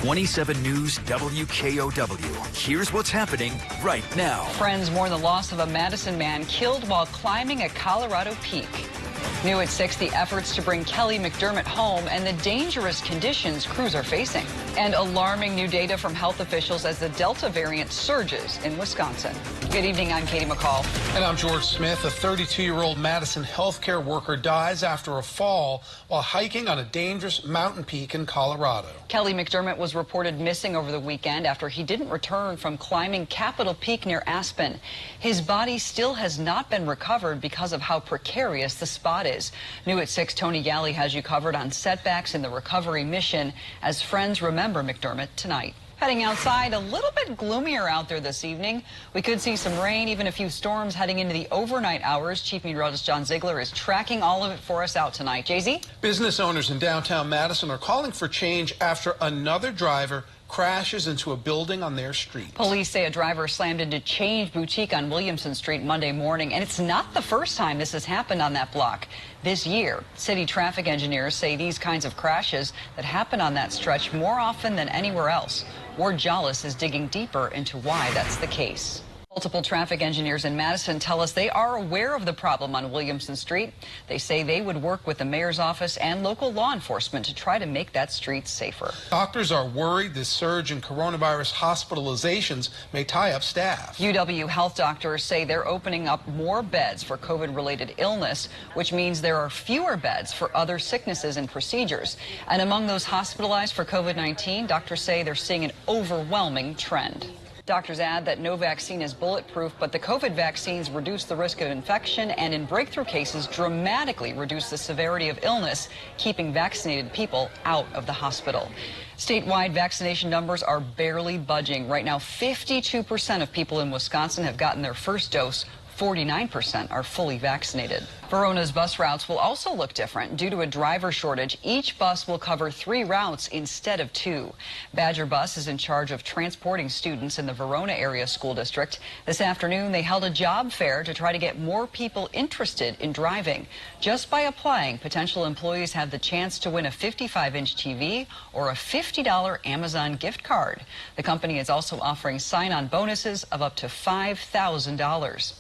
27 News WKOW. Here's what's happening right now. Friends mourn the loss of a Madison man killed while climbing a Colorado peak. New at 6, the efforts to bring Kelly McDermott home and the dangerous conditions crews are facing. And alarming new data from health officials as the Delta variant surges in Wisconsin. Good evening, I'm Katie McCall. And I'm George Smith. A 32-year-old Madison healthcare worker dies after a fall while hiking on a dangerous mountain peak in Colorado. Kelly McDermott was reported missing over the weekend after he didn't return from climbing Capitol Peak near Aspen. His body still has not been recovered because of how precarious the spot is. New at 6, Tony Galley has you covered on setbacks in the recovery mission as friends remember McDermott tonight. Heading outside, a little bit gloomier out there this evening. We could see some rain, even a few storms heading into the overnight hours. Chief Meteorologist John Ziegler is tracking all of it for us out tonight. JZ? Business owners in downtown Madison are calling for change after another driver crashes into a building on their street. Police say a driver slammed into Change Boutique on Williamson Street Monday morning, and it's not the first time this has happened on that block this year. City traffic engineers say these kinds of crashes that happen on that stretch more often than anywhere else. Ward Jollis is digging deeper into why that's the case. Multiple traffic engineers in Madison tell us they are aware of the problem on Williamson Street. They say they would work with the mayor's office and local law enforcement to try to make that street safer. Doctors are worried this surge in coronavirus hospitalizations may tie up staff. UW health doctors say they're opening up more beds for COVID-related illness, which means there are fewer beds for other sicknesses and procedures. And among those hospitalized for COVID-19, doctors say they're seeing an overwhelming trend. Doctors add that no vaccine is bulletproof, but the COVID vaccines reduce the risk of infection and in breakthrough cases dramatically reduce the severity of illness, keeping vaccinated people out of the hospital. Statewide vaccination numbers are barely budging. Right now, 52% of people in Wisconsin have gotten their first dose. 49% are fully vaccinated. Verona's bus routes will also look different. Due to a driver shortage, each bus will cover 3 routes instead of 2. Badger Bus is in charge of transporting students in the Verona area school district. This afternoon, they held a job fair to try to get more people interested in driving. Just by applying, potential employees have the chance to win a 55-inch TV or a $50 Amazon gift card. The company is also offering sign-on bonuses of up to $5,000.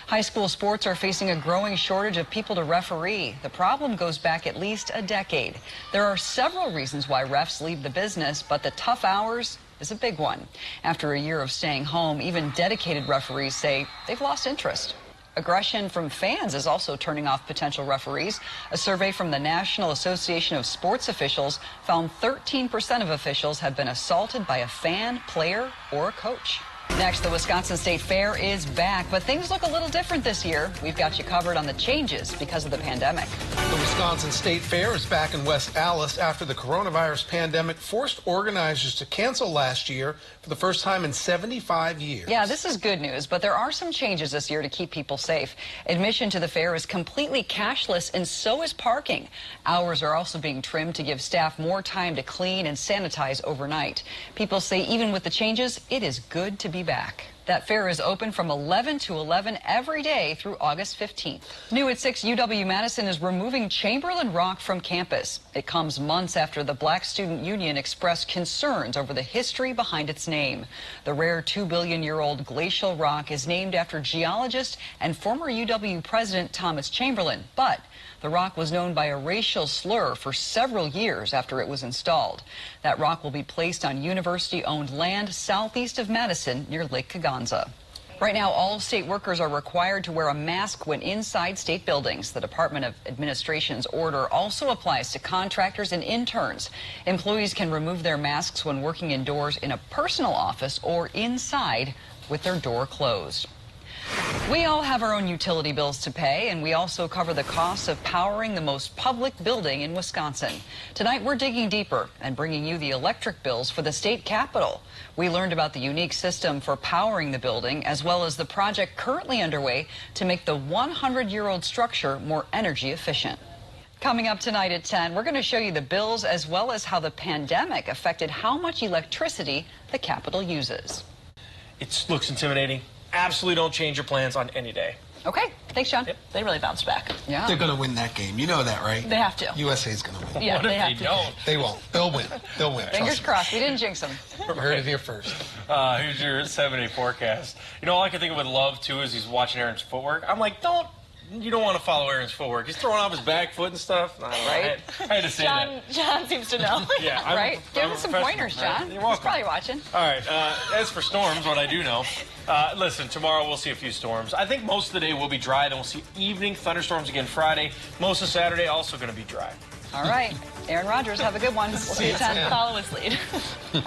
High school sports are facing a growing shortage of people to referee. The problem goes back at least a decade. There are several reasons why refs leave the business, but the tough hours is a big one. After a year of staying home, even dedicated referees say they've lost interest. Aggression from fans is also turning off potential referees. A survey from the National Association of Sports Officials found 13% of officials have been assaulted by a fan, player, or a coach. Next, the Wisconsin State Fair is back, but things look a little different this year. We've got you covered on the changes because of the pandemic. The Wisconsin State Fair is back in West Allis after the coronavirus pandemic forced organizers to cancel last year for the first time in 75 years. Yeah, this is good news, but there are some changes this year to keep people safe. Admission to the fair is completely cashless, and so is parking. Hours are also being trimmed to give staff more time to clean and sanitize overnight. People say even with the changes, it is good to be back. That fair is open from 11 to 11 every day through August 15th. New at 6, UW-Madison is removing Chamberlain rock from campus. It comes months after the Black Student Union expressed concerns over the history behind its name. The rare 2-billion-year-old glacial rock is named after geologist and former UW president Thomas Chamberlain, but the rock was known by a racial slur for several years after it was installed. That rock will be placed on university-owned land southeast of Madison near Lake Kaganza. Right now, all state workers are required to wear a mask when inside state buildings. The Department of Administration's order also applies to contractors and interns. Employees can remove their masks when working indoors in a personal office or inside with their door closed. We all have our own utility bills to pay, and we also cover the costs of powering the most public building in Wisconsin. Tonight, we're digging deeper and bringing you the electric bills for the state capitol. We learned about the unique system for powering the building, as well as the project currently underway to make the 100-year-old structure more energy efficient. Coming up tonight at 10, we're going to show you the bills as well as how the pandemic affected how much electricity the capitol uses. It looks intimidating. Absolutely don't change your plans on any day. Okay, thanks, John. Yep. They really bounced back. Yeah. They're going to win that game. You know that, right? They have to. USA's going to win. Yeah, What if they have they to. don't? They won't. They'll win. They'll win. Fingers Trust me. crossed. We didn't jinx them. You heard it here first. Here's your 7-day forecast. You know, all I can think of with Love, too, is he's watching Aaron's footwork. I'm like, you don't want to follow Aaron's footwork. He's throwing off his back foot and stuff. I don't know. Right? I had to say that. John seems to know. Yeah, Right? Give I'm him a some professional, pointers, right? John. You're He's welcome. probably watching. All right. As for storms, what I do know, listen, tomorrow we'll see a few storms. I think most of the day will be dry. Then we'll see evening thunderstorms again Friday. Most of Saturday also going to be dry. All right. Aaron Rodgers, have a good one. We'll see you at 10. Follow his lead.